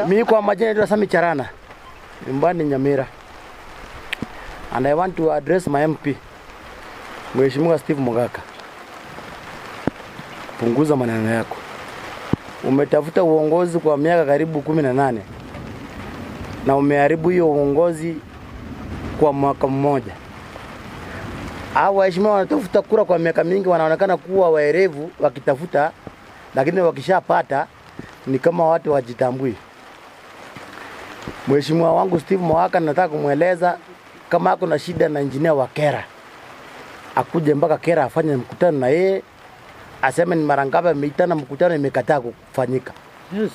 Mimi kwa majina naitwa Sami Charana, nyumbani Nyamira. And I want to address my MP, Mheshimiwa Steve Mogaka. Punguza maneno yako. Umetafuta uongozi kwa miaka karibu 18. Na umeharibu hiyo uongozi kwa mwaka mmoja. Hao waheshimiwa wanatafuta kura kwa miaka mingi, wanaonekana kuwa waerevu wakitafuta, lakini wakishapata ni kama watu wajitambui. Mheshimiwa wangu Steve Mogaka, nataka kumueleza kama ako na shida na engineer wa Kera, akuje mpaka Kera afanye mkutano na yeye, aseme ni mara ngapi ameitana mkutano imekataa kufanyika. Yes.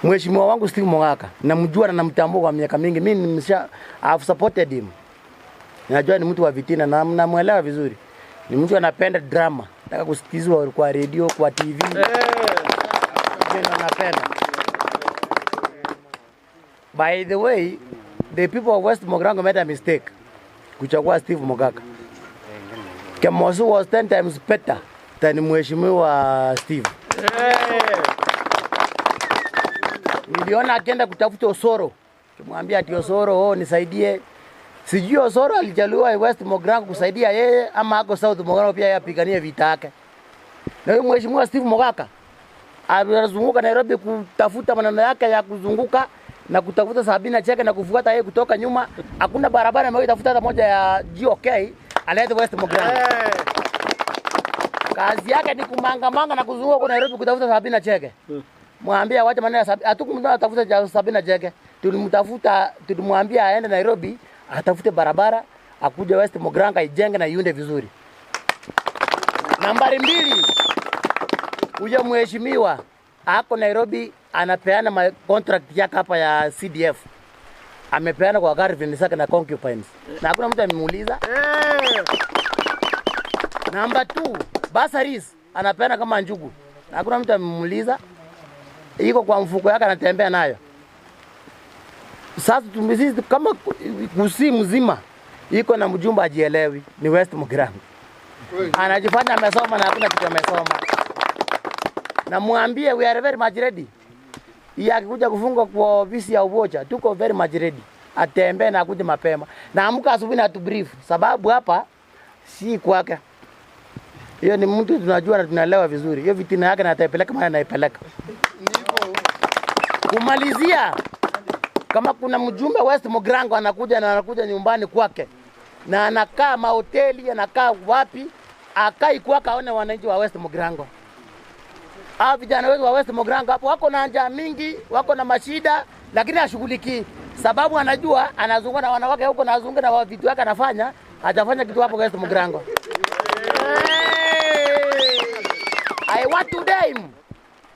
Mheshimiwa wangu Steve Mogaka, namjua na namtambua kwa miaka mingi. Mimi I've supported him. Najua ni mtu wa vitina na namuelewa vizuri. Ni mtu anapenda drama. Nataka kusikizwa kwa radio, kwa TV. Mimi napenda. By the way, the people of West Mogrango made a mistake kuchagua Steve Mogaka. Kemosu was 10 times better than Mheshimiwa Steve. Niliona akienda kutafuta Osoro. Kimwambia ati Osoro, nisaidie. Sijui Osoro alijaliwa West Mogrango kusaidia yeye ama ako South Mogrango pia yapiganie vita yake. Na huyo Mheshimiwa Steve Mogaka anazunguka Nairobi kutafuta maneno yake ya kuzunguka na kutafuta Sabina Chege na kufuata yeye kutoka nyuma. Hakuna barabara ambayo itafuta hata moja ya GOK alete West Mogrango. Kazi yake ni kumanga na kuzunguka kwa Nairobi kutafuta Sabina Chege. Mwambia wacha maneno ya Sabina, hatukumtoa tafuta Sabina Chege. Tulimwambia aende Nairobi atafute barabara, akuje West Mogrango ijenge na iunde vizuri. Nambari 2. Huyo mheshimiwa ako Nairobi anapeana contract yake hapa ya CDF. Amepeana kwa Garvin Saka na concubines. Na hakuna mtu amemuuliza. Namba 2, Basaris anapeana kama njugu. Na hakuna mtu amemuuliza. Iko kwa mfuko yake anatembea nayo. Sasa tumesizi kama kusi mzima iko na mjumba ajielewi ni West Mogrango. Anajifanya amesoma na hakuna kitu amesoma. Na muambie we are very much ready. Yeye akikuja kufunga kwa ofisi ya Ubocha, tuko very much ready. Atembee na akuje mapema. Na amka asubuhi na tubrief sababu hapa si kwake. Hiyo ni mtu tunajua na tunaelewa vizuri. Hiyo vitina yake na ataipeleka mahali anaipeleka. Kumalizia, kama kuna mjumbe West Mogrango anakuja nyumbani kwake na anakaa mahoteli, anakaa wapi, akai kwake aone wananchi wa West Mogrango. Hao vijana wetu wa West Mogrango hapo wako na njaa mingi, wako na mashida, lakini ashuguliki sababu anajua anazunguka na wanawake huko na azunguka na vitu yake anafanya, hajafanya kitu hapo West Mogrango. I want to dime.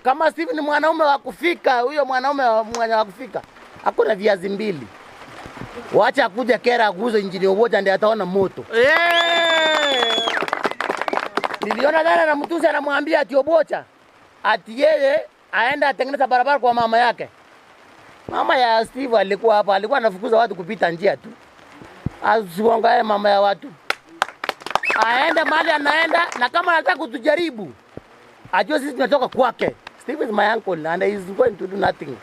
Kama Steve ni mwanaume wa kufika, huyo mwanaume wa kufika, hakuna viazi mbili. Waacha akuja Kera aguze injini Ubocha ndiye ataona moto. Niliona jana na mtusi anamwambia ati Ubocha ati yeye aenda atengeneza barabara kwa mama yake. Mama ya Steve alikuwa hapa, alikuwa anafukuza watu kupita njia tu. Asiwangae mama ya watu. Aenda mahali anaenda na kama anataka kutujaribu, ajue sisi tunatoka kwake. Steve is my uncle and he is going to do nothing.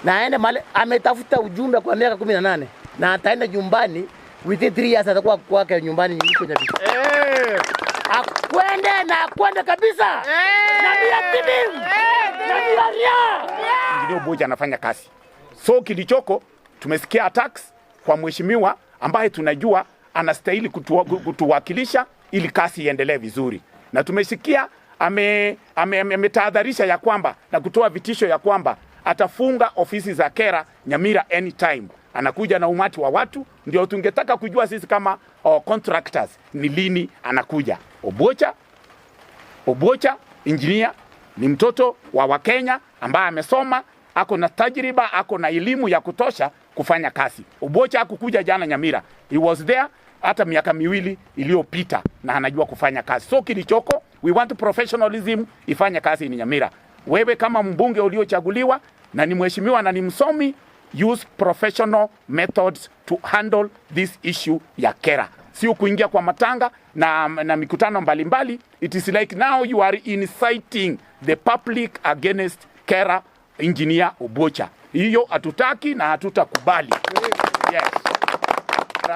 Na aende mahali ametafuta ujumbe kwa miaka 18 na ataenda nyumbani within 3 years atakuwa kwake nyumbani yuko Nyabibi. Akwende kabisa. Na bila timu. Na bila ria. Ndio Ubocha anafanya kazi. So kilichoko tumesikia attacks kwa mheshimiwa ambaye tunajua anastahili kutuwakilisha ili kazi iendelee vizuri. Na tumesikia ametahadharisha ya kwamba na kutoa vitisho ya kwamba atafunga ofisi za Kera Nyamira anytime. Anakuja na umati wa watu, ndio tungetaka kujua sisi kama contractors ni lini anakuja. Ubocha engineer ni mtoto wa Wakenya ambaye amesoma, ako na tajriba, ako na elimu ya kutosha kufanya kazi. Ubocha hakukuja jana Nyamira. He was there hata miaka 2 iliyopita na anajua kufanya kazi. So kilichoko, we want professionalism ifanye kazi ni Nyamira. Wewe kama mbunge uliochaguliwa na ni mheshimiwa na ni msomi, use professional methods to handle this issue ya Kera. Sio kuingia kwa matanga na mikutano mbalimbali. It is like now you are inciting the public against Kera Engineer Obocha. Hiyo hatutaki na hatutakubali. Yes.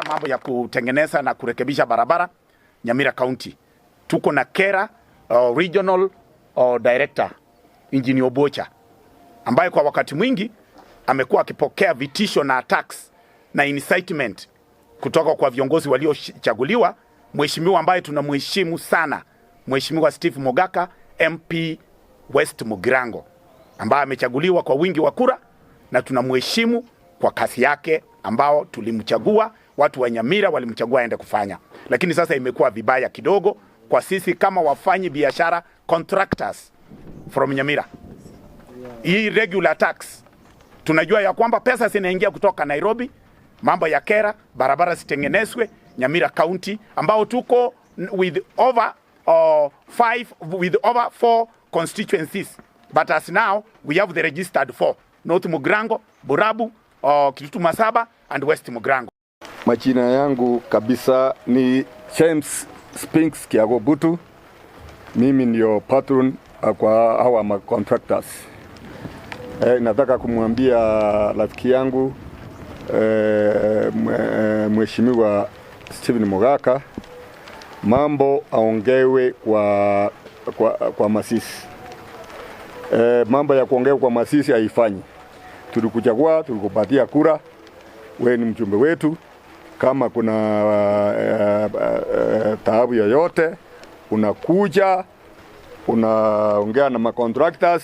Mambo ya kutengeneza na kurekebisha barabara Nyamira County. Tuko na KERA Regional Director Engineer Obocha, ambaye kwa wakati mwingi amekuwa akipokea vitisho na attacks na incitement kutoka kwa viongozi waliochaguliwa. Mheshimiwa ambaye tunamheshimu sana, Mheshimiwa Steve Mogaka MP West Mugirango, ambaye amechaguliwa kwa wingi wa kura, na tunamheshimu kwa kazi yake ambao tulimchagua, watu wa Nyamira walimchagua aende kufanya. Lakini sasa imekuwa vibaya kidogo kwa sisi kama wafanyi biashara contractors from Nyamira. Hii regular tax, tunajua ya kwamba pesa zinaingia kutoka Nairobi, mambo ya KERA, barabara zitengenezwe Nyamira County, ambao tuko with over 4 constituencies, but as now we have the registered 4: North Mugirango, Borabu, Kitutu Masaba and West Mugirango. Majina yangu kabisa ni James Spinks Kiagobutu. Mimi ndio patron kwa hawa contractors. Nataka kumwambia rafiki yangu Mheshimiwa Stephen Mogaka mambo aongewe kwa Masisi. Mambo ya kuongewa kwa Masisi haifanyi. Tulikuchagua, tulikupatia kura, wewe ni mjumbe wetu. Kama kuna taabu yoyote unakuja unaongea na contractors,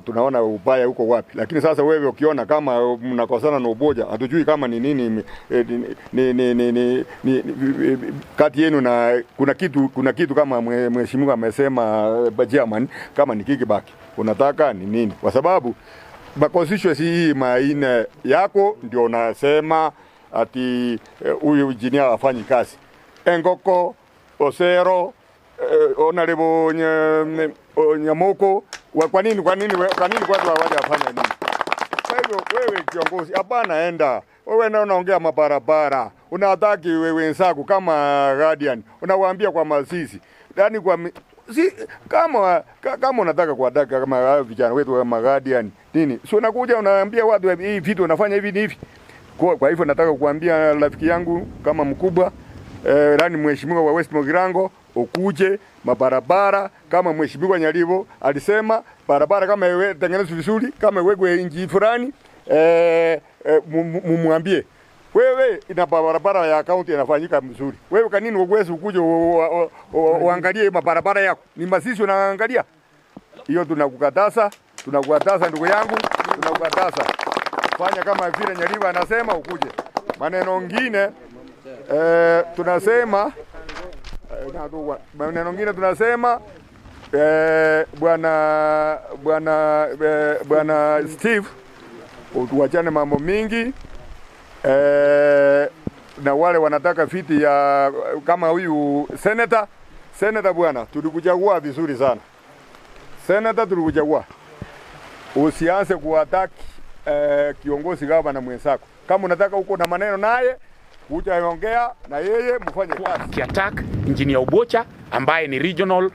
tunaona ubaya huko wapi. Lakini sasa wewe ukiona kama mnakosana na Obocha, hatujui kama ni nini kati yenu, na kuna kitu kama mheshimiwa amesema Chairman, kama ni kickback unataka ni nini? Kwa sababu constituency hii maine yako ndio unasema ati huyu engineer afanyi kazi. Engoko, Osero, Honorable Nyamoko, kwa nini watu hawaje afanya nini? Kwa hivyo wewe kiongozi, hapana enda. Wewe na unaongea mabarabara, unataki wewe wenzako kama guardian, unawaambia kwa Masisi. Yaani kama unataka kuadaka kama vijana wetu kama guardian nini? Sio unakuja unaambia watu hii vitu unafanya hivi ni hivi. Kwa hivyo nataka kuambia rafiki yangu kama mkubwa rani mheshimiwa wa West Mugirango, ukuje mabarabara kama mheshimiwa Nyalivo alisema, barabara kama iwe tengenezwe vizuri, kama iwekwe inji fulani, mumwambie wewe ina barabara ya county inafanyika mzuri. Wewe kanini uweze ukuje uangalie mabarabara yako? Ni Masisi unaangalia? Hiyo tunakukataza ndugu yangu, tunakukataza. Fanya kama vile Nyalivo anasema, ukuje. Maneno mengine tunasema bwana Steve, utuachane mambo mingi, na wale wanataka viti ya kama huyu senator bwana, tulikuchagua vizuri sana. Senator tulikuchagua. Usianze kuataki kiongozi gavana mwenzako. Kama unataka uko na maneno naye, kuja ongea na yeye mfanye kazi. Kiattack Engineer Obocha ambaye ni Regional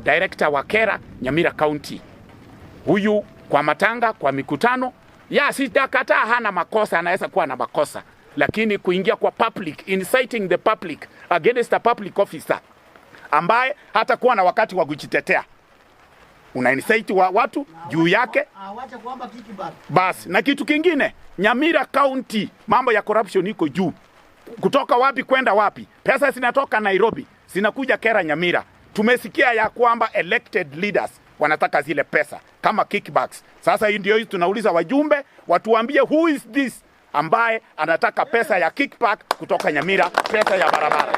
Director wa KERA Nyamira County. Huyu kwa matanga, kwa mikutano, sitakataa hana makosa, anaweza kuwa na makosa. Lakini kuingia kwa public, inciting the public against a public officer ambaye hata kuwa na wakati wa kujitetea, una incite watu juu yake, awache kuomba kickback. Basi na kitu kingine, Nyamira County mambo ya corruption iko juu. Kutoka wapi kwenda wapi? Pesa zinatoka Nairobi, zinakuja KERA Nyamira. Tumesikia ya kwamba elected leaders wanataka zile pesa kama kickbacks. Sasa hii ndio tunauliza wajumbe watuambie who is this ambaye anataka pesa ya kickback kutoka Nyamira, pesa ya barabara.